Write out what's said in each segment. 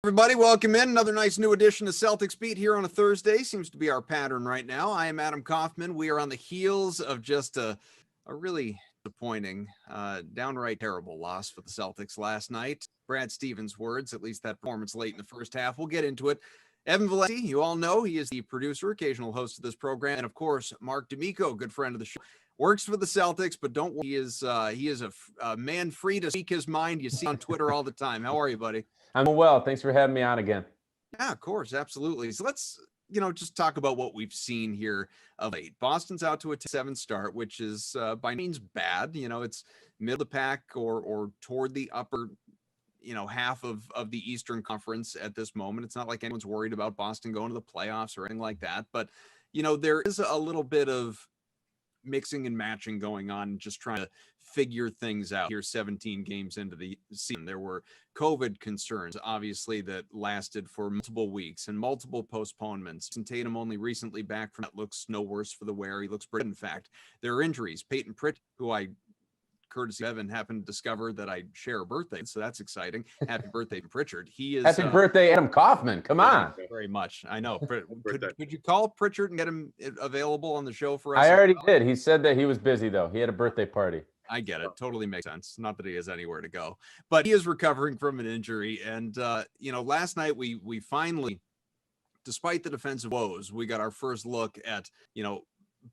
Everybody, welcome in. Another nice new edition of Celtics Beat here on a Thursday. Seems to be our pattern right now. I am Adam Kaufman. We are on the heels of just a really disappointing, downright terrible loss for the Celtics last night. Brad Stevens' words, at least that performance late in the first half. We'll get into it. Evan Valenti, you all know, he is the producer, occasional host of this program. And of course, Marc D'Amico, good friend of the show. Works for the Celtics, but don't worry, he is a man free to speak his mind. You see on Twitter all the time. How are you, buddy? I'm well. Thanks for having me on again. Yeah, of course. Absolutely. So let's, just talk about what we've seen here of late. Boston's out to a 7 start, which is by no means bad. It's middle of the pack or toward the upper, half of the Eastern Conference at this moment. It's not like anyone's worried about Boston going to the playoffs or anything like that. But, there is a little bit of mixing and matching going on, just trying to figure things out here 17 games into the season. There were COVID concerns, obviously, that lasted for multiple weeks and multiple postponements. And Tatum only recently back from that, looks no worse for the wear. He looks pretty. In fact, there are injuries. Peyton Pritchard, who I, courtesy of Evan, happened to discover that I share a birthday, so that's exciting. Happy birthday to Pritchard. He is happy birthday, Adam Kaufman. Come on. Very much. I know. Could you call Pritchard and get him available on the show for us? I already did. He said that he was busy, though. He had a birthday party. I get it. Totally makes sense. Not that he has anywhere to go, but he is recovering from an injury. And, last night we finally, despite the defensive woes, we got our first look at,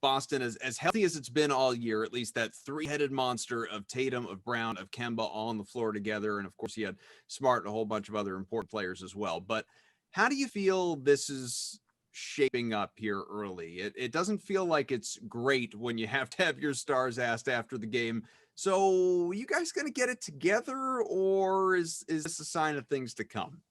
Boston as healthy as it's been all year, at least that three-headed monster of Tatum, of Brown, of Kemba all on the floor together. And of course, he had Smart and a whole bunch of other important players as well. But how do you feel this is shaping up here early? It doesn't feel like it's great when you have to have your stars asked after the game. So you guys going to get it together, or is this a sign of things to come?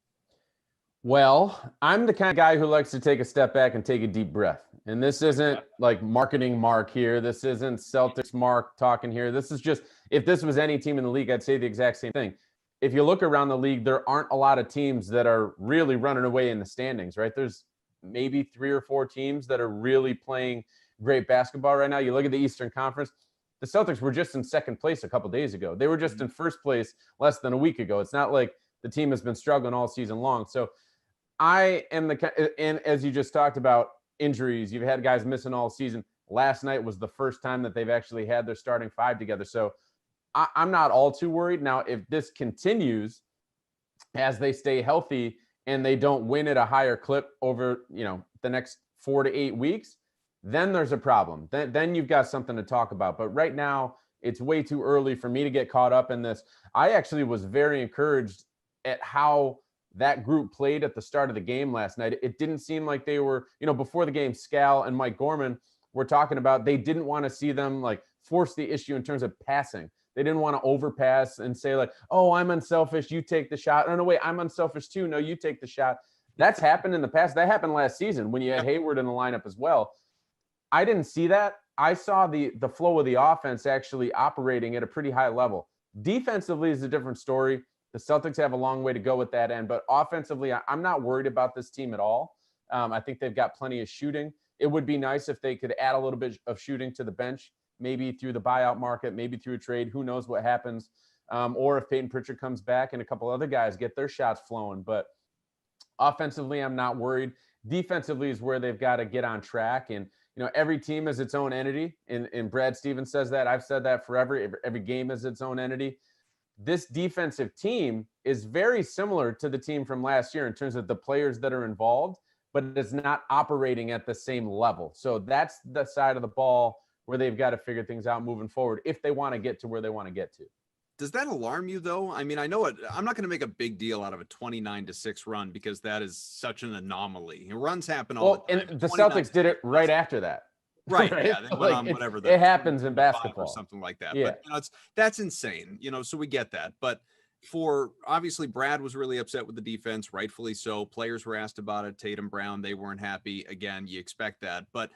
Well, I'm the kind of guy who likes to take a step back and take a deep breath. And this isn't like marketing Mark here. This isn't Celtics Mark talking here. This is just, if this was any team in the league, I'd say the exact same thing. If you look around the league, there aren't a lot of teams that are really running away in the standings, right? There's maybe 3 or 4 teams that are really playing great basketball right now. You look at the Eastern Conference, the Celtics were just in second place a couple days ago. They were just in first place less than a week ago. It's not like the team has been struggling all season long. So I am and as you just talked about injuries, you've had guys missing all season. Last night was the first time that they've actually had their starting 5 together. So I'm not all too worried. Now, if this continues as they stay healthy and they don't win at a higher clip over, the next 4 to 8 weeks, then there's a problem. Then you've got something to talk about. But right now, it's way too early for me to get caught up in this. I actually was very encouraged at how that group played at the start of the game last night. It didn't seem like they were, before the game, Scal and Mike Gorman were talking about they didn't want to see them like force the issue in terms of passing. They didn't want to overpass and say like, oh, I'm unselfish, you take the shot. Oh, no, wait, I'm unselfish too. No, you take the shot. That's happened in the past. That happened last season when you had Hayward in the lineup as well. I didn't see that. I saw the flow of the offense actually operating at a pretty high level. Defensively is a different story. The Celtics have a long way to go with that end, but offensively, I'm not worried about this team at all. I think they've got plenty of shooting. It would be nice if they could add a little bit of shooting to the bench, maybe through the buyout market, maybe through a trade. Who knows what happens? Or if Peyton Pritchard comes back and a couple other guys get their shots flowing. But offensively, I'm not worried. Defensively is where they've got to get on track. And, every team is its own entity. And Brad Stevens says that. I've said that forever. Every game is its own entity. This defensive team is very similar to the team from last year in terms of the players that are involved, but it's not operating at the same level. So that's the side of the ball where they've got to figure things out moving forward if they want to get to where they want to get to. Does that alarm you, though? I mean, I know I'm not going to make a big deal out of a 29-6 run because that is such an anomaly. Runs happen all the time. And the Celtics did it right after that. Right. Yeah. They went on whatever. It happens in basketball or something like that. Yeah. But that's insane. So we get that. But obviously Brad was really upset with the defense, rightfully so. Players were asked about it. Tatum, Brown, they weren't happy. Again, you expect that. But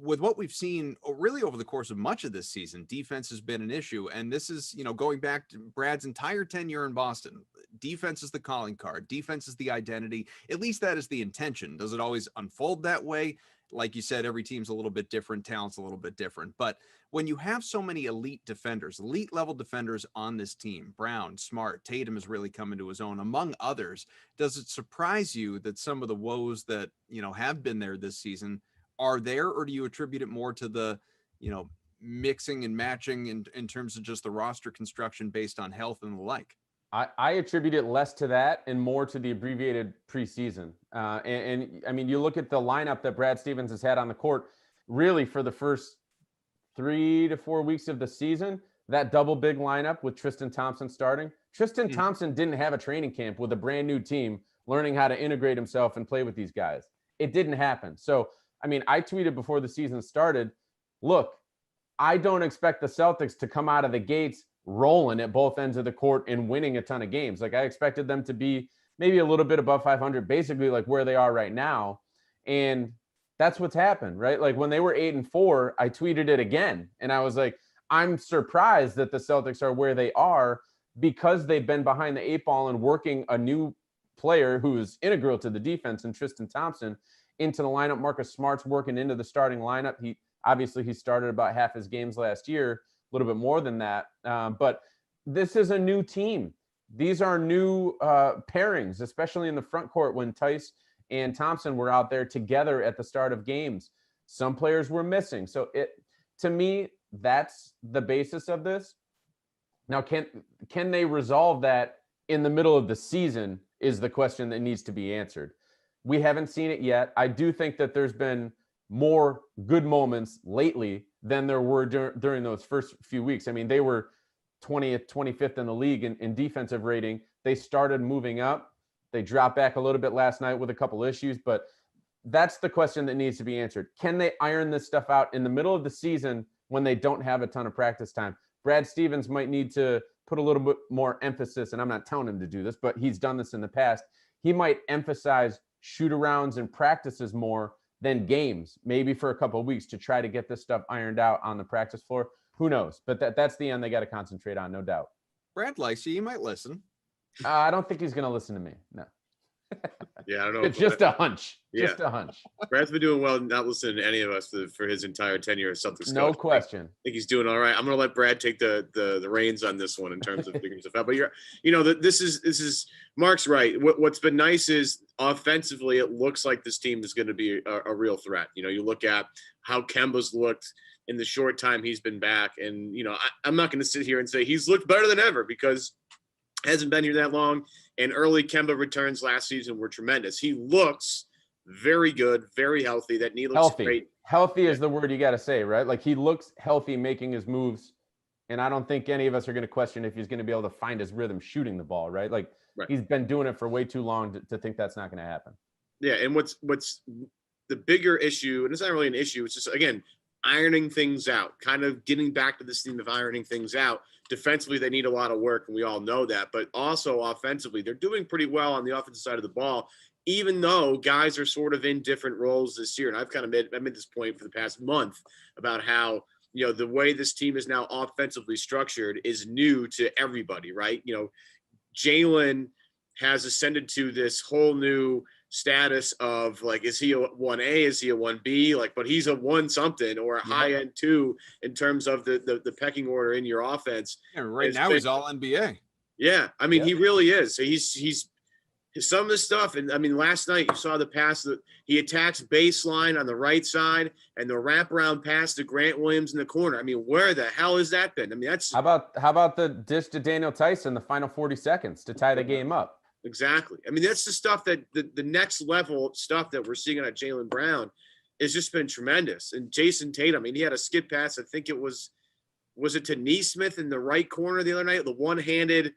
with what we've seen really over the course of much of this season, defense has been an issue. And this is, going back to Brad's entire tenure in Boston, defense is the calling card. Defense is the identity. At least that is the intention. Does it always unfold that way? Like you said, every team's a little bit different, talent's a little bit different. But when you have so many elite defenders, elite level defenders on this team, Brown, Smart, Tatum has really come into his own, among others, does it surprise you that some of the woes that, have been there this season are there, or do you attribute it more to the, mixing and matching in terms of just the roster construction based on health and the like? I attribute it less to that and more to the abbreviated preseason. And I mean, you look at the lineup that Brad Stevens has had on the court, really for the first 3 to 4 weeks of the season, that double big lineup with Tristan Thompson starting. Tristan Thompson didn't have a training camp with a brand new team learning how to integrate himself and play with these guys. It didn't happen. So, I mean, I tweeted before the season started, look, I don't expect the Celtics to come out of the gates rolling at both ends of the court and winning a ton of games. Like, I expected them to be maybe a little bit above 500, basically like where they are right now. And that's what's happened, right? Like when they were 8-4, I tweeted it again. And I was like, I'm surprised that the Celtics are where they are because they've been behind the 8 ball and working a new player who is integral to the defense and Tristan Thompson into the lineup. Marcus Smart's working into the starting lineup. He started about half his games last year, a little bit more than that. But this is a new team. These are new pairings, especially in the front court when Tice and Thompson were out there together at the start of games. Some players were missing. So to me, that's the basis of this. Now, can they resolve that in the middle of the season is the question that needs to be answered. We haven't seen it yet. I do think that there's been more good moments lately than there were during those first few weeks. I mean, they were 20th, 25th in the league in defensive rating. They started moving up. They dropped back a little bit last night with a couple issues, but that's the question that needs to be answered. Can they iron this stuff out in the middle of the season when they don't have a ton of practice time? Brad Stevens might need to put a little bit more emphasis, and I'm not telling him to do this, but he's done this in the past. He might emphasize shoot-arounds and practices more than games, maybe for a couple of weeks to try to get this stuff ironed out on the practice floor. Who knows? But that's the end they got to concentrate on, no doubt. Brad likes you. You might listen. I don't think he's going to listen to me. No. Yeah, I don't know. It's just a hunch. Yeah. Just a hunch. Brad's been doing well, not listening to any of us for his entire tenure as Celtics coach. No question. I think he's doing all right. I'm going to let Brad take the reins on this one in terms of figuring stuff out. But this is Mark's right. What's been nice is offensively, it looks like this team is going to be a real threat. You look at how Kemba's looked in the short time he's been back, and I'm not going to sit here and say he's looked better than ever because hasn't been here that long. And early Kemba returns last season were tremendous. He looks very good, very healthy. That knee looks great. Healthy is the word you got to say, right? Like he looks healthy making his moves. And I don't think any of us are going to question if he's going to be able to find his rhythm shooting the ball, right? Like He's been doing it for way too long to think that's not going to happen. Yeah. And what's the bigger issue, and it's not really an issue, it's just, again, ironing things out, kind of getting back to this theme of ironing things out. Defensively, they need a lot of work, and we all know that. But also offensively, they're doing pretty well on the offensive side of the ball, even though guys are sort of in different roles this year. And I've kind of made this point for the past month about how, the way this team is now offensively structured is new to everybody, right? Jaylen has ascended to this whole new status of like, is he a 1A? Is he a 1B? Like, but he's a 1 something or a high end 2 in terms of the pecking order in your offense. Yeah, right now he's all NBA. Yeah. I mean, he really is. He's some of the stuff. And I mean, last night you saw the pass that he attacks baseline on the right side and the wraparound pass to Grant Williams in the corner. I mean, where the hell has that been? I mean, that's how about the dish to Daniel Tyson, the final 40 seconds to tie the game up? Exactly. I mean, that's the stuff that the next level stuff that we're seeing on Jaylen Brown has just been tremendous. And Jayson Tatum, I mean, he had a skip pass. I think it was it to Neesmith in the right corner the other night? The one-handed,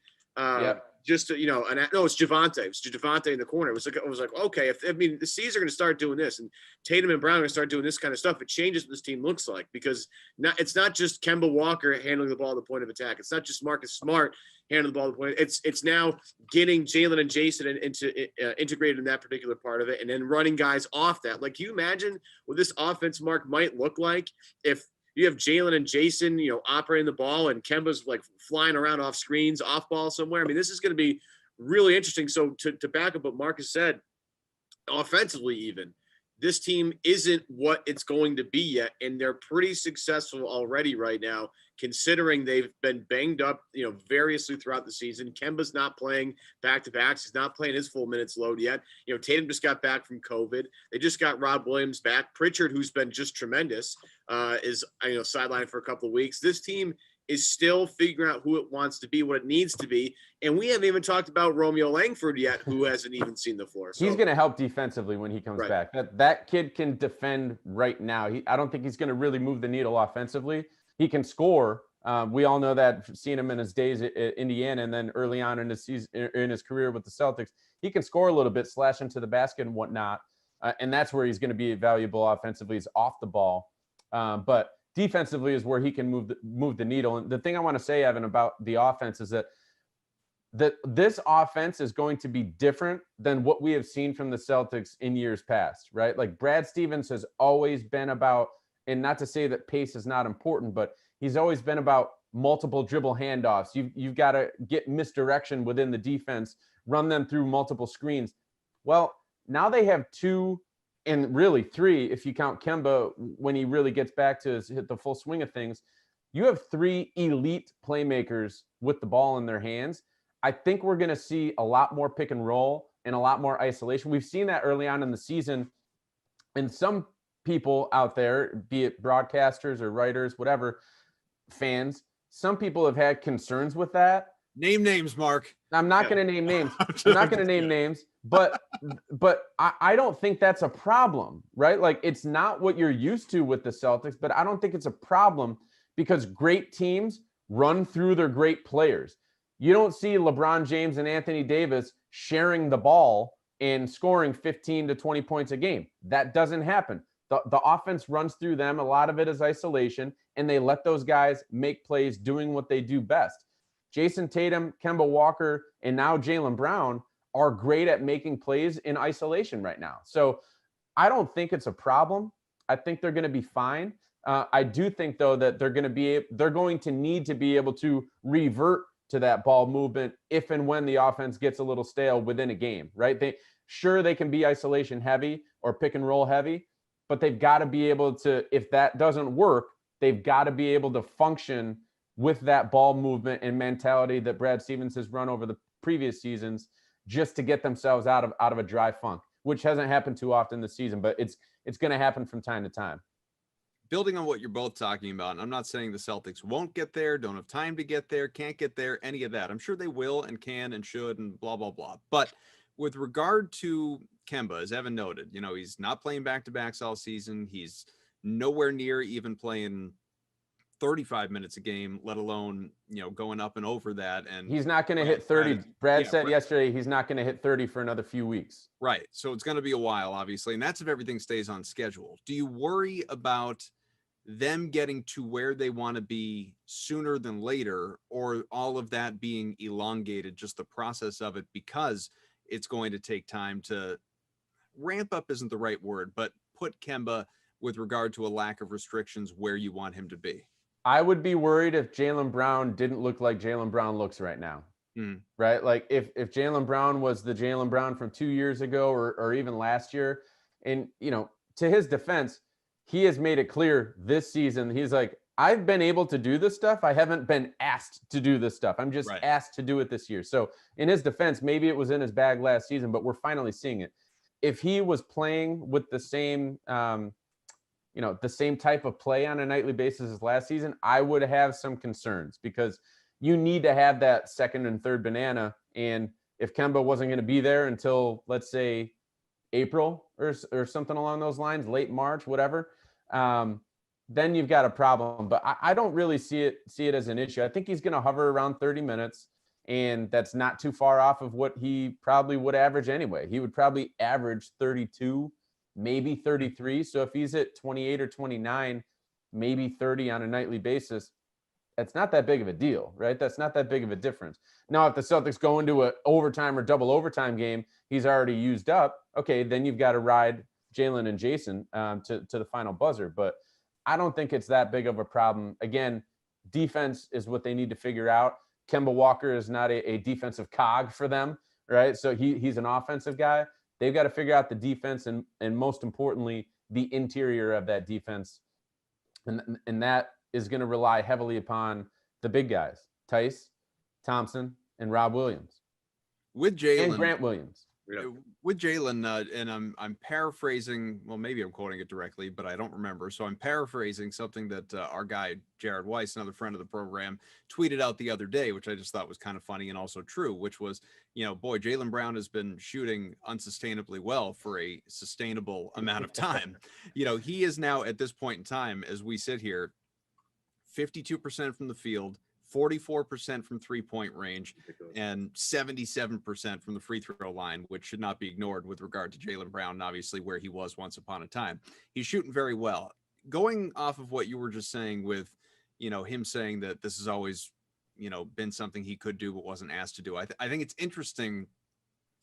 it's Javante. It was Javante in the corner. It was like, okay, the C's are going to start doing this, and Tatum and Brown are going to start doing this kind of stuff. It changes what this team looks like because it's not just Kemba Walker handling the ball at the point of attack. It's not just Marcus Smart handle the ball. It's now getting Jaylen and Jayson integrated in that particular part of it, and then running guys off that. Like, can you imagine what this offense, Mark, might look like if you have Jaylen and Jayson, operating the ball, and Kemba's like flying around off screens, off ball somewhere? I mean, this is going to be really interesting. So to back up what Marcus said, offensively, even this team isn't what it's going to be yet, and they're pretty successful already right now, considering they've been banged up, variously throughout the season. Kemba's not playing back-to-backs. He's not playing his full minutes load yet. Tatum just got back from COVID. They just got Rob Williams back. Pritchard, who's been just tremendous, is sidelined for a couple of weeks. This team is still figuring out who it wants to be, what it needs to be. And we haven't even talked about Romeo Langford yet, who hasn't even seen the floor. So, he's going to help defensively when he comes back. That kid can defend right now. I don't think he's going to really move the needle offensively. He can score. We all know that, seeing him in his days at Indiana and then early on in his season, in his career with the Celtics. He can score a little bit, slash into the basket and whatnot. And that's where he's going to be valuable offensively, is off the ball. But defensively is where he can move the needle. And the thing I want to say, Evan, about the offense is that this offense is going to be different than what we have seen from the Celtics in years past, right? Like, Brad Stevens has always been about, and not to say that pace is not important, but he's always been about multiple dribble handoffs. You've got to get misdirection within the defense, run them through multiple screens. Well, now they have 2, and really 3, if you count Kemba when he really gets back to hit the full swing of things. You have 3 elite playmakers with the ball in their hands. I think we're going to see a lot more pick and roll and a lot more isolation. We've seen that early on in the season. And some people out there, be it broadcasters or writers, whatever, fans, some people have had concerns with that. Name names, Mark. I'm not going to name names. I'm not going to name names, but I don't think that's a problem, right? Like, it's not what you're used to with the Celtics, but I don't think it's a problem, because great teams run through their great players. You don't see LeBron James and Anthony Davis sharing the ball and scoring 15 to 20 points a game. That doesn't happen. The offense runs through them. A lot of it is isolation, and they let those guys make plays doing what they do best. Jayson Tatum, Kemba Walker, and now Jaylen Brown are great at making plays in isolation right now. So I don't think it's a problem. I think they're going to be fine. I do think, though, that they're going to need to be able to revert to that ball movement if and when the offense gets a little stale within a game, right? They can be isolation heavy or pick and roll heavy, but they've got to be able to, if that doesn't work, they've got to be able to function with that ball movement and mentality that Brad Stevens has run over the previous seasons, just to get themselves out of a dry funk, which hasn't happened too often this season, but it's going to happen from time to time. Building on what you're both talking about, and I'm not saying the Celtics won't get there, don't have time to get there, can't get there, any of that. I'm sure they will and can and should and blah, blah, blah. But with regard to Kemba, as Evan noted, he's not playing back-to-backs all season. He's nowhere near even playing 35 minutes a game, let alone, going up and over that. And he's not going to hit 30. Brad said yesterday he's not going to hit 30 for another few weeks. Right. So it's going to be a while, obviously. And that's if everything stays on schedule. Do you worry about them getting to where they want to be sooner than later, or all of that being elongated, just the process of it, because it's going to take time to ramp up isn't the right word, but put Kemba, with regard to a lack of restrictions, where you want him to be? I would be worried if Jaylen Brown didn't look like Jaylen Brown looks right now. Right? Like, if Jaylen Brown was the Jaylen Brown from 2 years ago or even last year, and, to his defense, he has made it clear this season, he's like, I've been able to do this stuff. I haven't been asked to do this stuff. I'm just asked to do it this year. So in his defense, maybe it was in his bag last season, but we're finally seeing it. If he was playing with the same, the same type of play on a nightly basis as last season, I would have some concerns, because you need to have that second and third banana. And if Kemba wasn't going to be there until, let's say, April or something along those lines, late March, whatever, then you've got a problem. But I don't really see it as an issue. I think he's going to hover around 30 minutes, and that's not too far off of what he probably would average anyway. He would probably average 32, maybe 33. So if he's at 28 or 29, maybe 30 on a nightly basis, It's not that big of a deal, right? That's not that big of a difference. Now, if the Celtics go into an overtime or double overtime game, he's already used up. Okay, then you've got to ride Jaylen and Jayson to the final buzzer. But I don't think it's that big of a problem. Again, defense is what they need to figure out. Kemba Walker is not a defensive cog for them, right? So he's an offensive guy. They've got to figure out the defense and most importantly, the interior of that defense. And that is going to rely heavily upon the big guys, Tice, Thompson, and Rob Williams. With Jaylen. And Grant Williams. With Jaylen, and I'm paraphrasing, well, maybe I'm quoting it directly, but I don't remember. So I'm paraphrasing something that our guy, Jared Weiss, another friend of the program, tweeted out the other day, which I just thought was kind of funny and also true, which was, boy, Jaylen Brown has been shooting unsustainably well for a sustainable amount of time. He is now at this point in time, as we sit here, 52% from the field, 44% from 3-point range, and 77% from the free throw line, which should not be ignored with regard to Jaylen Brown, and obviously where he was once upon a time. He's shooting very well. Going off of what you were just saying with, him saying that this has always, been something he could do but wasn't asked to do. I think it's interesting,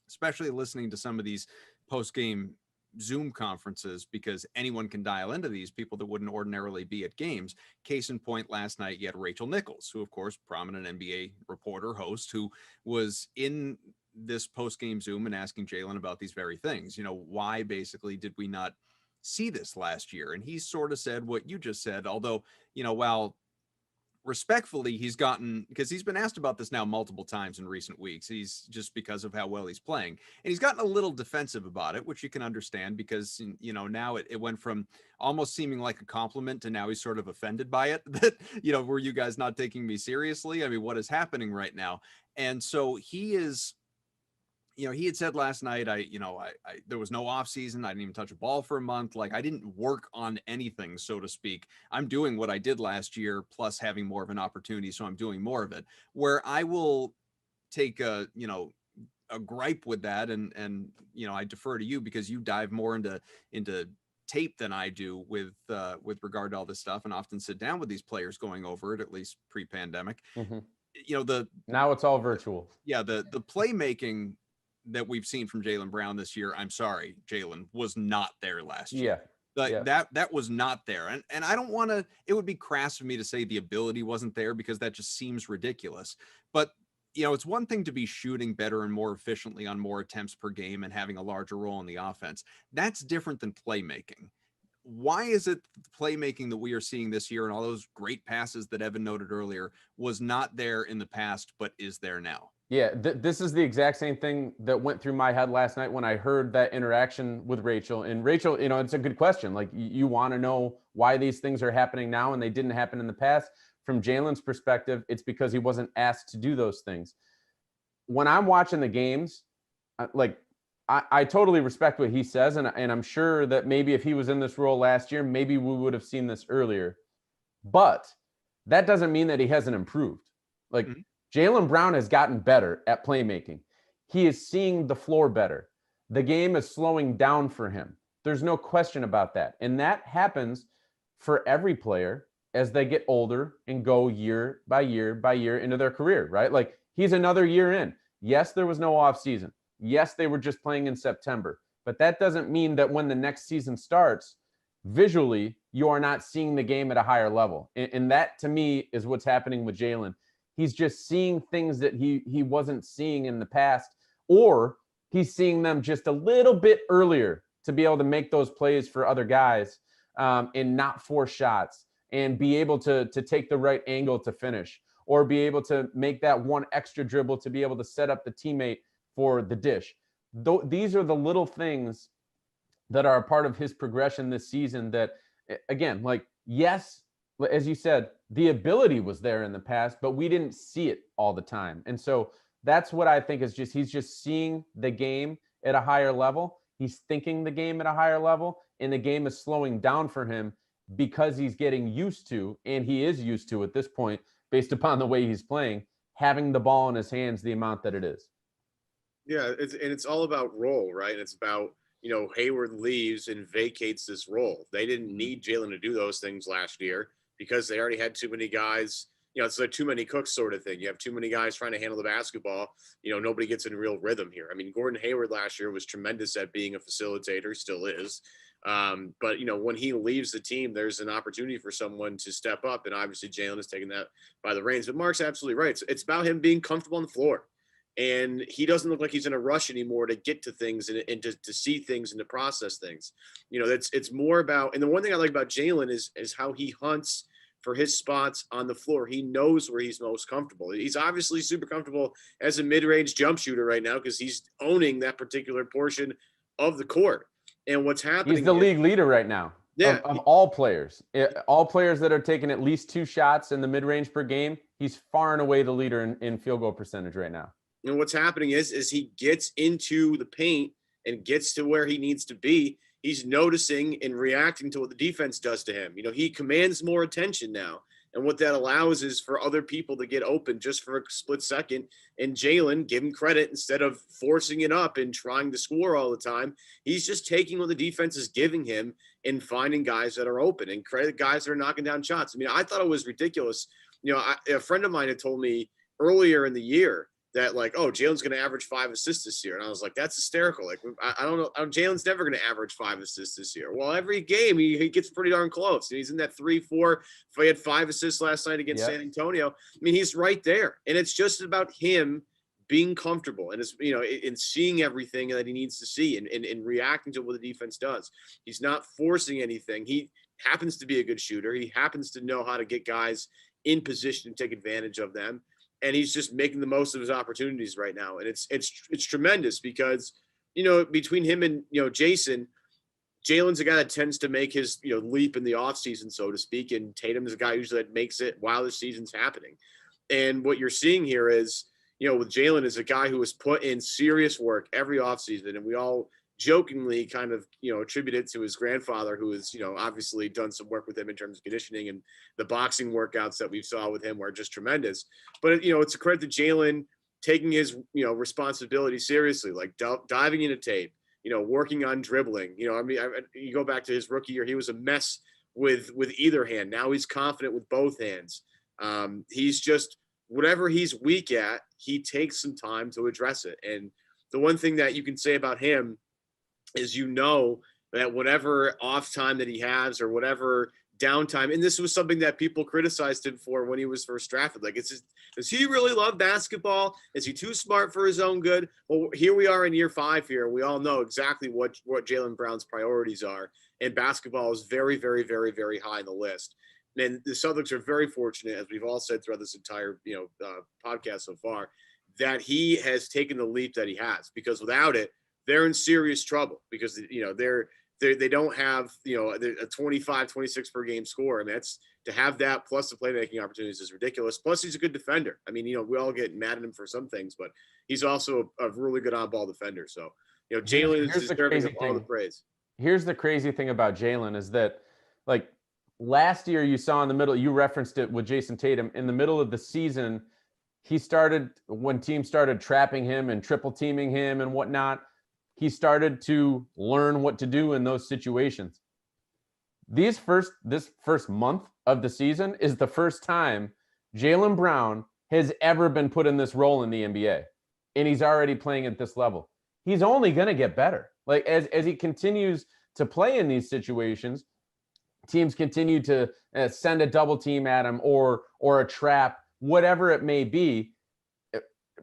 especially listening to some of these post-game Zoom conferences, because anyone can dial into these, people that wouldn't ordinarily be at games. Case in point, last night you had Rachel Nichols, who of course prominent NBA reporter, host, who was in this post-game Zoom and asking Jaylen about these very things. Why basically did we not see this last year? And he sort of said what you just said, although while respectfully, he's gotten, because he's been asked about this now multiple times in recent weeks. He's just because of how well he's playing, and he's gotten a little defensive about it, which you can understand because, now it went from almost seeming like a compliment to now he's sort of offended by it that, were you guys not taking me seriously? I mean, what is happening right now? And so he is, he had said last night, I there was no off season. I didn't even touch a ball for a month. Like, I didn't work on anything, so to speak. I'm doing what I did last year, plus having more of an opportunity. So I'm doing more of it, where I will take a gripe with that. And I defer to you because you dive more into tape than I do with regard to all this stuff, and often sit down with these players going over it, at least pre-pandemic. Mm-hmm. Now it's all virtual. Yeah. The playmaking that we've seen from Jaylen Brown this year, I'm sorry, Jaylen, was not there last year. That was not there. And I don't want to, it would be crass for me to say the ability wasn't there because that just seems ridiculous. But, it's one thing to be shooting better and more efficiently on more attempts per game and having a larger role in the offense. That's different than playmaking. Why is it the playmaking that we are seeing this year and all those great passes that Evan noted earlier was not there in the past, but is there now? Yeah, this is the exact same thing that went through my head last night when I heard that interaction with Rachel. And Rachel, it's a good question. Like, you want to know why these things are happening now and they didn't happen in the past. From Jaylen's perspective, it's because he wasn't asked to do those things. When I'm watching the games, I totally respect what he says. And I'm sure that maybe if he was in this role last year, maybe we would have seen this earlier. But that doesn't mean that he hasn't improved. Mm-hmm. Jaylen Brown has gotten better at playmaking. He is seeing the floor better. The game is slowing down for him. There's no question about that. And that happens for every player as they get older and go year by year by year into their career, right? Like, he's another year in. Yes, there was no off season. Yes, they were just playing in September. But that doesn't mean that when the next season starts, visually, you are not seeing the game at a higher level. And that, to me, is what's happening with Jaylen. He's just seeing things that he wasn't seeing in the past, or he's seeing them just a little bit earlier to be able to make those plays for other guys and not force shots and be able to take the right angle to finish, or be able to make that one extra dribble to be able to set up the teammate for the dish. These are the little things that are a part of his progression this season that, again, yes, as you said, the ability was there in the past, but we didn't see it all the time. And so that's what I think is he's just seeing the game at a higher level. He's thinking the game at a higher level, and the game is slowing down for him because he's getting used to, and he is used to at this point, based upon the way he's playing, having the ball in his hands the amount that it is. Yeah, it's all about role, right? And it's about, Hayward leaves and vacates this role. They didn't need Jaylen to do those things last year because they already had too many guys, it's like too many cooks sort of thing. You have too many guys trying to handle the basketball. Nobody gets in real rhythm here. I mean, Gordon Hayward last year was tremendous at being a facilitator, still is. But when he leaves the team, there's an opportunity for someone to step up. And obviously Jaylen has taken that by the reins, but Mark's absolutely right. It's about him being comfortable on the floor. And he doesn't look like he's in a rush anymore to get to things and to see things and to process things. It's more about, and the one thing I like about Jaylen is how he hunts for his spots on the floor. He knows where he's most comfortable. He's obviously super comfortable as a mid-range jump shooter right now because he's owning that particular portion of the court. And what's happening? He's the league leader right now. Yeah, of all players. All players that are taking at least 2 shots in the mid-range per game, he's far and away the leader in field goal percentage right now. And what's happening is he gets into the paint and gets to where he needs to be. He's noticing and reacting to what the defense does to him. He commands more attention now. And what that allows is for other people to get open just for a split second. And Jaylen, give him credit, instead of forcing it up and trying to score all the time, he's just taking what the defense is giving him and finding guys that are open and credit guys that are knocking down shots. I mean, I thought it was ridiculous. A friend of mine had told me earlier in the year that Jaylen's going to average 5 assists this year. And I was like, that's hysterical. Like, I don't know. Jaylen's never going to average 5 assists this year. Well, every game he gets pretty darn close. He's in that 3-4. If he had 5 assists last night against San Antonio, I mean, he's right there. And it's just about him being comfortable and in seeing everything that he needs to see and reacting to what the defense does. He's not forcing anything. He happens to be a good shooter. He happens to know how to get guys in position and take advantage of them. And he's just making the most of his opportunities right now. And it's tremendous because, between him and, Jayson, Jaylen's a guy that tends to make his, leap in the offseason, so to speak. And Tatum is a guy usually that makes it while the season's happening. And what you're seeing here is, with Jaylen is a guy who has put in serious work every offseason. And we all jokingly kind of, attribute it to his grandfather, who has, obviously done some work with him in terms of conditioning, and the boxing workouts that we saw with him were just tremendous. But, it's a credit to Jaylen taking his, responsibility seriously, like diving into tape, working on dribbling. You go back to his rookie year, he was a mess with either hand. Now he's confident with both hands. He's just, whatever he's weak at, he takes some time to address it. And the one thing that you can say about him is, that whatever off time that he has or whatever downtime, and this was something that people criticized him for when he was first drafted. Like, does he really love basketball? Is he too smart for his own good? Well, here we are in year 5 here. We all know exactly what Jaylen Brown's priorities are. And basketball is very, very, very, very high on the list. And the Celtics are very fortunate, as we've all said throughout this entire, podcast so far, that he has taken the leap that he has, because without it, they're in serious trouble, because, they don't have, a 25, 26 per game score. I mean, that's, to have that plus the playmaking opportunities is ridiculous. Plus, he's a good defender. I mean, we all get mad at him for some things, but he's also a really good on-ball defender. So, Jaylen is deserving of all the praise. Here's the crazy thing about Jaylen is that, last year you saw in the middle, you referenced it with Jayson Tatum, in the middle of the season, when teams started trapping him and triple teaming him and whatnot, he started to learn what to do in those situations. This first month of the season is the first time Jaylen Brown has ever been put in this role in the NBA, and he's already playing at this level. He's only going to get better. As he continues to play in these situations, teams continue to send a double team at him or a trap, whatever it may be.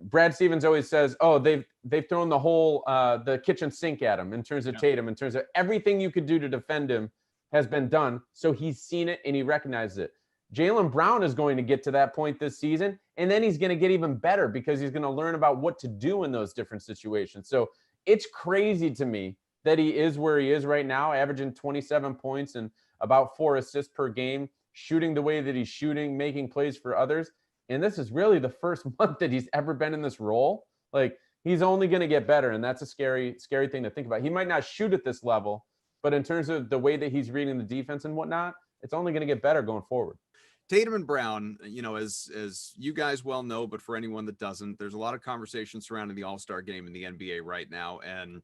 Brad Stevens always says, they've thrown the whole the kitchen sink at him in terms of Tatum, in terms of everything you could do to defend him has been done. So he's seen it and he recognizes it. Jaylen Brown is going to get to that point this season, and then he's going to get even better because he's going to learn about what to do in those different situations. So it's crazy to me that he is where he is right now, averaging 27 points and about 4 assists per game, shooting the way that he's shooting, making plays for others. And this is really the first month that he's ever been in this role. He's only going to get better. And that's a scary, scary thing to think about. He might not shoot at this level, but in terms of the way that he's reading the defense and whatnot, it's only going to get better going forward. Tatum and Brown, as you guys well know, but for anyone that doesn't, there's a lot of conversation surrounding the All-Star game in the NBA right now. And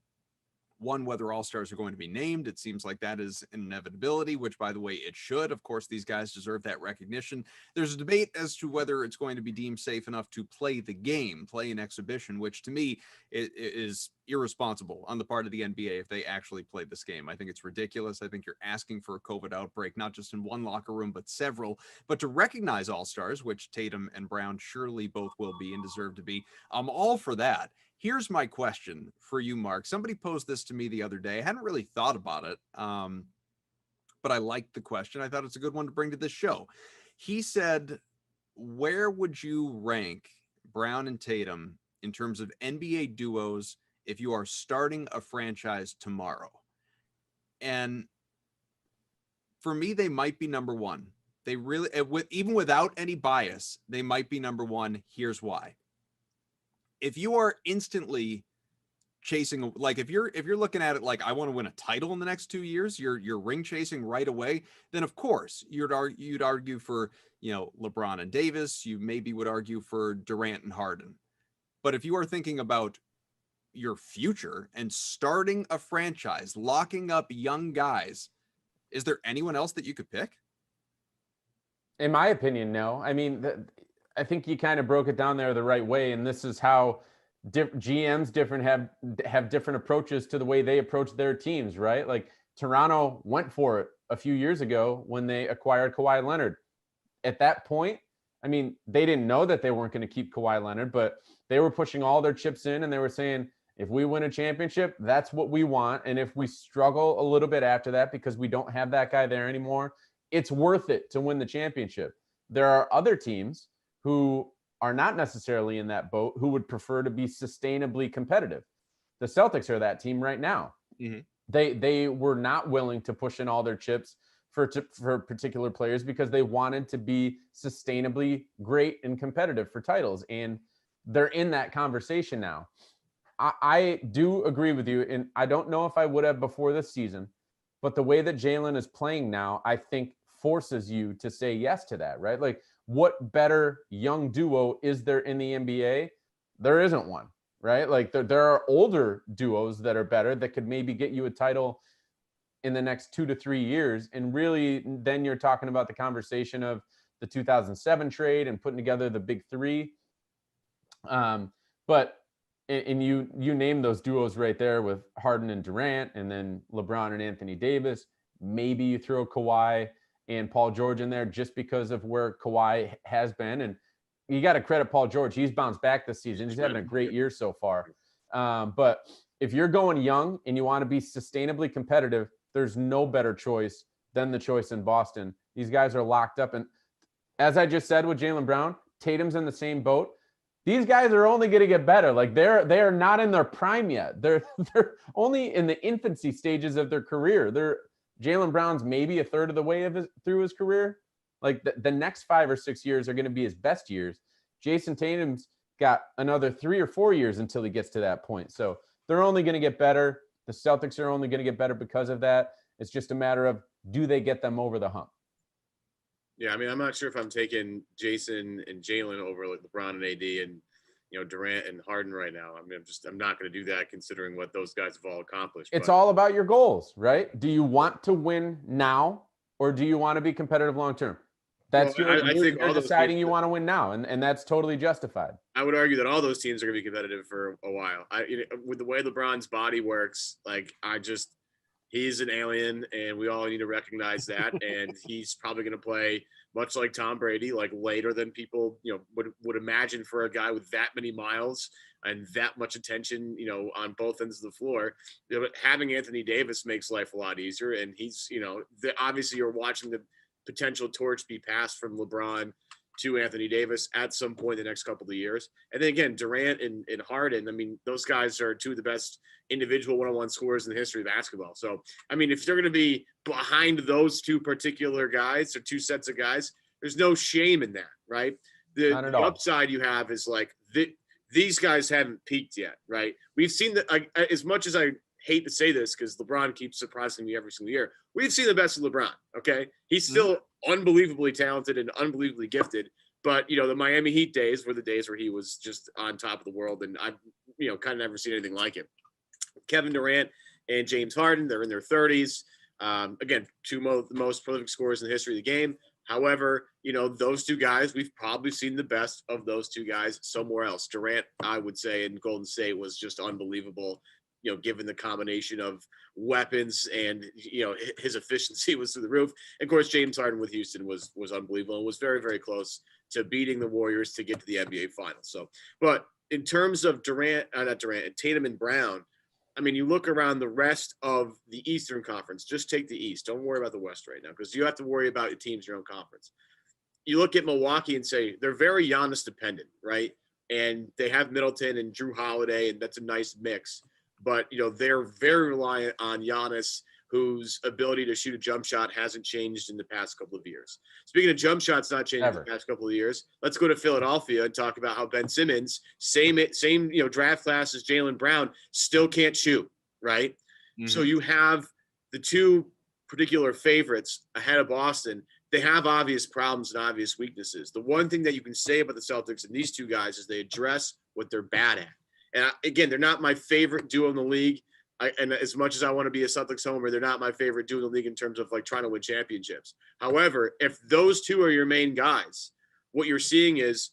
one, whether all-stars are going to be named. It seems like that is an inevitability, which, by the way, it should. Of course, these guys deserve that recognition. There's a debate as to whether it's going to be deemed safe enough to play the game, play an exhibition, which to me is irresponsible on the part of the NBA if they actually played this game. I think it's ridiculous. I think you're asking for a COVID outbreak, not just in one locker room, but several. But to recognize all-stars, which Tatum and Brown surely both will be and deserve to be, I'm all for that. Here's my question for you, Mark. Somebody posed this to me the other day. I hadn't really thought about it, but I liked the question. I thought it's a good one to bring to this show. He said, where would you rank Brown and Tatum in terms of NBA duos if you are starting a franchise tomorrow? And for me, they might be number one. They really, even without any bias, they might be number one. Here's why. If you are instantly chasing, like if you're looking at it like I want to win a title in the next 2 years, you're ring chasing right away, then of course you'd argue for, LeBron and Davis. You maybe would argue for Durant and Harden. But if you are thinking about your future and starting a franchise, locking up young guys, is there anyone else that you could pick? In my opinion, no. I mean, I think you kind of broke it down there the right way, and this is how GMs have different approaches to the way they approach their teams, right? Like Toronto went for it a few years ago when they acquired Kawhi Leonard. At that point, I mean, they didn't know that they weren't going to keep Kawhi Leonard, but they were pushing all their chips in, and they were saying, if we win a championship, that's what we want. And if we struggle a little bit after that because we don't have that guy there anymore, it's worth it to win the championship. There are other teams who are not necessarily in that boat who would prefer to be sustainably competitive. The Celtics are that team right now. Mm-hmm. They were not willing to push in all their chips for particular players because they wanted to be sustainably great and competitive for titles. And they're in that conversation now. I do agree with you, and I don't know if I would have before this season, but the way that Jaylen is playing now, I think forces you to say yes to that, right? Like, what better young duo is there in the NBA? There isn't one, right? Like, there are older duos that are better that could maybe get you a title in the next 2 to 3 years. And really, then you're talking about the conversation of the 2007 trade and putting together the big three. But you name those duos right there with Harden and Durant, and then LeBron and Anthony Davis. Maybe you throw Kawhi and Paul George in there just because of where Kawhi has been. And you got to credit Paul George. He's bounced back this season. He's having a great year so far. But if you're going young and you want to be sustainably competitive, there's no better choice than the choice in Boston. These guys are locked up. And as I just said with Jaylen Brown, Tatum's in the same boat. These guys are only going to get better. Like they are not in their prime yet. They're only in the infancy stages of their career. Jaylen Brown's maybe a third of the way through his career. Like the next 5 or 6 years are going to be his best years. Jayson Tatum's got another 3 or 4 years until he gets to that point. So they're only going to get better. The Celtics are only going to get better because of that. It's just a matter of, do they get them over the hump? Yeah, I mean, I'm not sure if I'm taking Jayson and Jaylen over like LeBron and AD and Durant and Harden right now. I mean, I'm not going to do that considering what those guys have all accomplished. It's all about your goals, right? Do you want to win now, or do you want to be competitive long term? That's I think you're deciding you want to win now, and that's totally justified. I would argue that all those teams are going to be competitive for a while. With the way LeBron's body works, he's an alien, and we all need to recognize that. And he's probably going to play much like Tom Brady, like later than people, would imagine for a guy with that many miles and that much attention, on both ends of the floor. Having Anthony Davis makes life a lot easier. And he's, obviously you're watching the potential torch be passed from LeBron to Anthony Davis at some point in the next couple of years. And then again, Durant and Harden, I mean, those guys are two of the best individual one-on-one scorers in the history of basketball. So, I mean, if they're going to be behind those two particular guys or two sets of guys, there's no shame in that, right? The upside you have is like these guys haven't peaked yet, right? We've seen that, as much as I hate to say this because LeBron keeps surprising me every single year, we've seen the best of LeBron, okay? He's still unbelievably talented and unbelievably gifted. But, the Miami Heat days were the days where he was just on top of the world. And I've, kind of never seen anything like him. Kevin Durant and James Harden, they're in their 30s. Again, two of the most prolific scorers in the history of the game. However, those two guys, we've probably seen the best of those two guys somewhere else. Durant, I would say, in Golden State was just unbelievable, given the combination of weapons and, his efficiency was through the roof. And of course, James Harden with Houston was unbelievable and was very, very close to beating the Warriors to get to the NBA Finals. So, but in terms of Tatum and Brown, I mean, you look around the rest of the Eastern Conference, just take the East. Don't worry about the West right now because you have to worry about your teams in your own conference. You look at Milwaukee and say they're very Giannis dependent, right? And they have Middleton and Drew Holiday, and that's a nice mix. But, they're very reliant on Giannis, whose ability to shoot a jump shot hasn't changed in the past couple of years. Speaking of jump shots not changing in the past couple of years, let's go to Philadelphia and talk about how Ben Simmons, same draft class as Jaylen Brown, still can't shoot, right? Mm-hmm. So you have the two particular favorites ahead of Boston. They have obvious problems and obvious weaknesses. The one thing that you can say about the Celtics and these two guys is they address what they're bad at. And again, they're not my favorite duo in the league. And as much as I want to be a Celtics homer, they're not my favorite duo in the league in terms of like trying to win championships. However, if those two are your main guys, what you're seeing is,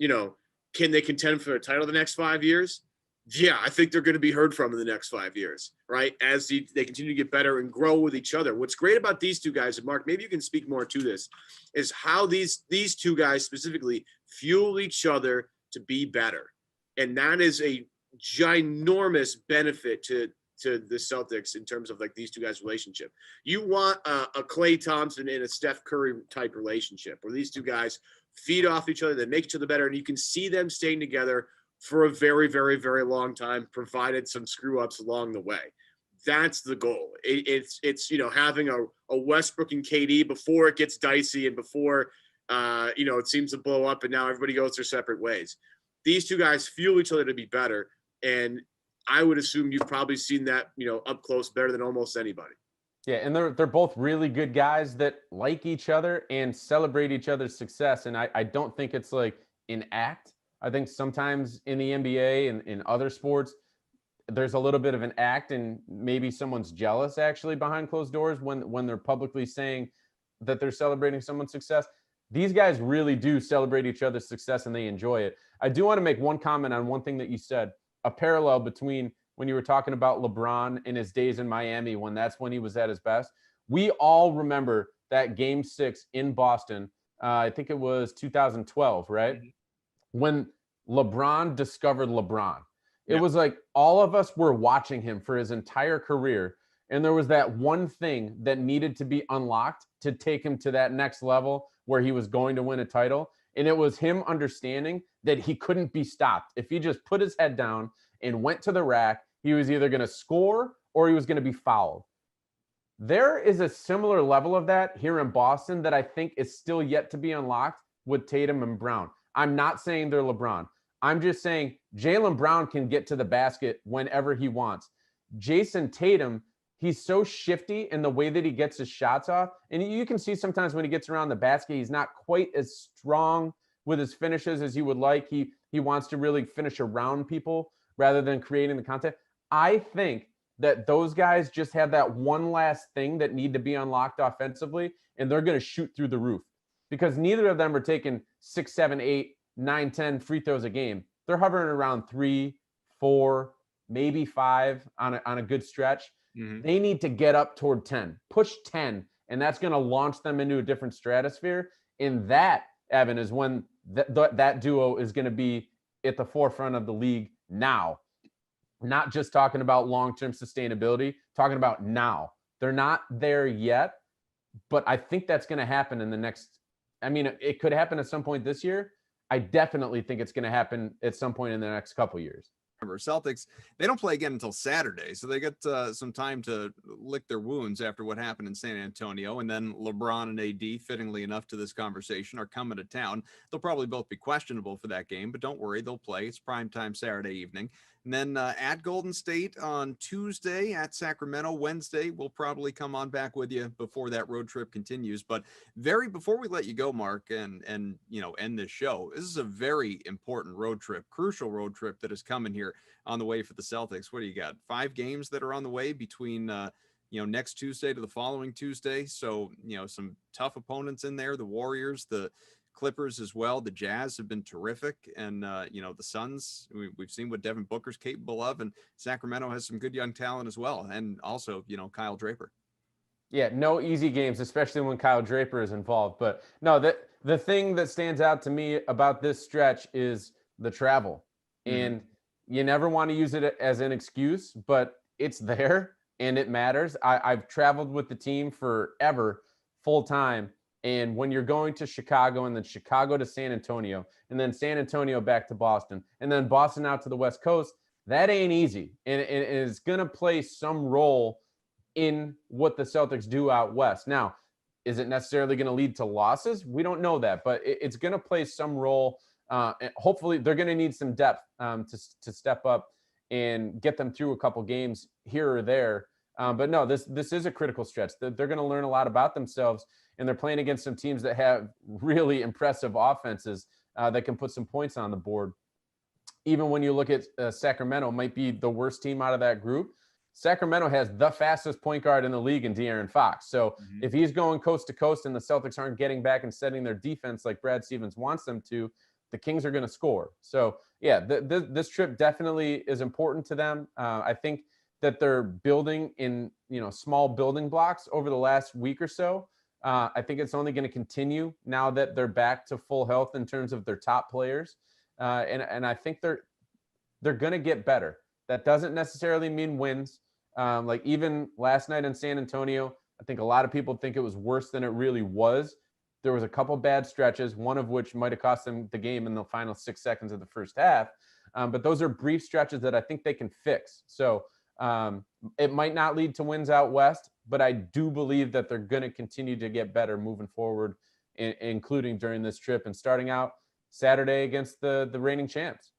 can they contend for a title the next 5 years? Yeah, I think they're going to be heard from in the next 5 years, right? As they continue to get better and grow with each other. What's great about these two guys, and Mark, maybe you can speak more to this, is how these two guys specifically fuel each other to be better. And that is a ginormous benefit to the Celtics in terms of like these two guys' relationship. You want a Klay Thompson and a Steph Curry type relationship where these two guys feed off each other, they make each other better, and you can see them staying together for a very, very, very long time, provided some screw ups along the way. That's the goal. It's having a Westbrook and KD before it gets dicey and before it seems to blow up and now everybody goes their separate ways. These two guys fuel each other to be better, and I would assume you've probably seen that, up close better than almost anybody. Yeah, and they're both really good guys that like each other and celebrate each other's success. And I don't think it's like an act. I think sometimes in the NBA and in other sports, there's a little bit of an act, and maybe someone's jealous actually behind closed doors when they're publicly saying that they're celebrating someone's success. These guys really do celebrate each other's success and they enjoy it. I do want to make one comment on one thing that you said, a parallel between when you were talking about LeBron in his days in Miami, when that's when he was at his best. We all remember that Game 6 in Boston. I think it was 2012, right? Mm-hmm. When LeBron discovered LeBron. It was like all of us were watching him for his entire career. And there was that one thing that needed to be unlocked to take him to that next level where he was going to win a title. And it was him understanding that he couldn't be stopped. If he just put his head down and went to the rack, he was either going to score or he was going to be fouled. There is a similar level of that here in Boston that I think is still yet to be unlocked with Tatum and Brown. I'm not saying they're LeBron. I'm just saying Jaylen Brown can get to the basket whenever he wants. Jayson Tatum, he's so shifty in the way that he gets his shots off. And you can see sometimes when he gets around the basket, he's not quite as strong with his finishes as he would like. He wants to really finish around people rather than creating the contact. I think that those guys just have that one last thing that need to be unlocked offensively, and they're going to shoot through the roof because neither of them are taking 6, 7, 8, 9, 10 free throws a game. They're hovering around 3, 4, maybe 5 on a good stretch. Mm-hmm. They need to get up toward 10, push 10, and that's going to launch them into a different stratosphere. And that, Evan, is when that duo is going to be at the forefront of the league now. Not just talking about long-term sustainability, talking about now. They're not there yet, but I think that's going to happen in the next, it could happen at some point this year. I definitely think it's going to happen at some point in the next couple years. Remember, Celtics, they don't play again until Saturday, so they get some time to lick their wounds after what happened in San Antonio. And then LeBron and AD, fittingly enough to this conversation, are coming to town. They'll probably both be questionable for that game, but don't worry, they'll play. It's primetime Saturday evening. And then at Golden State on Tuesday, at Sacramento Wednesday. We'll probably come on back with you before that road trip continues. But before we let you go, Mark, and end this show, this is a very important road trip, crucial road trip that is coming here on the way for the Celtics. What do you got? 5 games that are on the way between next Tuesday to the following Tuesday. So, some tough opponents in there, the Warriors, the Clippers as well. The Jazz have been terrific. And, the Suns, we've seen what Devin Booker's capable of, and Sacramento has some good young talent as well. And also, Kyle Draper. Yeah, no easy games, especially when Kyle Draper is involved. But no, the thing that stands out to me about this stretch is the travel. And you never want to use it as an excuse, but it's there and it matters. I've traveled with the team forever, full time. And when you're going to Chicago and then Chicago to San Antonio and then San Antonio back to Boston and then Boston out to the West Coast, that ain't easy. And it is going to play some role in what the Celtics do out West. Now, is it necessarily going to lead to losses? We don't know that, but it's going to play some role. Hopefully they're going to need some depth to step up and get them through a couple games here or there. But no, this is a critical stretch. They're going to learn a lot about themselves, and they're playing against some teams that have really impressive offenses that can put some points on the board. Even when you look at Sacramento, might be the worst team out of that group. Sacramento has the fastest point guard in the league in De'Aaron Fox. So if he's going coast to coast and the Celtics aren't getting back and setting their defense like Brad Stevens wants them to, the Kings are going to score. So, yeah, this trip definitely is important to them. I think that they're building in, small building blocks over the last week or so. I think it's only going to continue now that they're back to full health in terms of their top players. And I think they're going to get better. That doesn't necessarily mean wins. Like even last night in San Antonio, I think a lot of people think it was worse than it really was. There was a couple bad stretches, one of which might have cost them the game in the final 6 seconds of the first half. But those are brief stretches that I think they can fix. So it might not lead to wins out West, but I do believe that they're going to continue to get better moving forward, including during this trip and starting out Saturday against the reigning champs.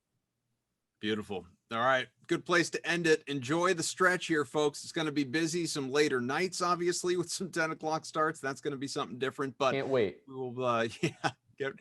Beautiful. All right. Good place to end it. Enjoy the stretch here, folks. It's going to be busy. Some later nights, obviously, with some 10 o'clock starts. That's going to be something different, but can't wait. We'll,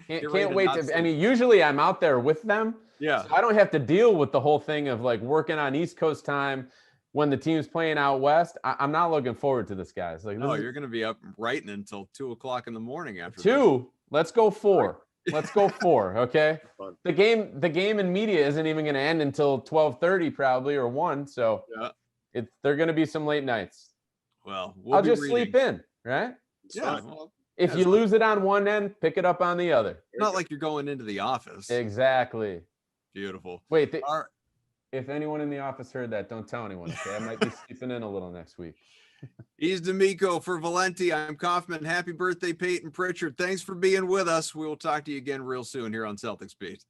can't wait. Usually I'm out there with them. Yeah. So I don't have to deal with the whole thing of like working on East Coast time when the team's playing out West. I'm not looking forward to this, guys. Like, you're going to be up writing until 2 o'clock in the morning after 2. This. Let's go 4. Let's go 4. Okay. The game in media isn't even going to end until 12:30 probably or 1. So they're going to be some late nights. Well, I'll just sleep in, right? Yeah. Well, if you lose it on one end, pick it up on the other. Not like you're going into the office. Exactly. Beautiful. Wait, if anyone in the office heard that, don't tell anyone. Okay, I might be sleeping in a little next week. He's D'Amico for Valenti. I'm Kaufman. Happy birthday, Peyton Pritchard. Thanks for being with us. We will talk to you again real soon here on Celtics Beat.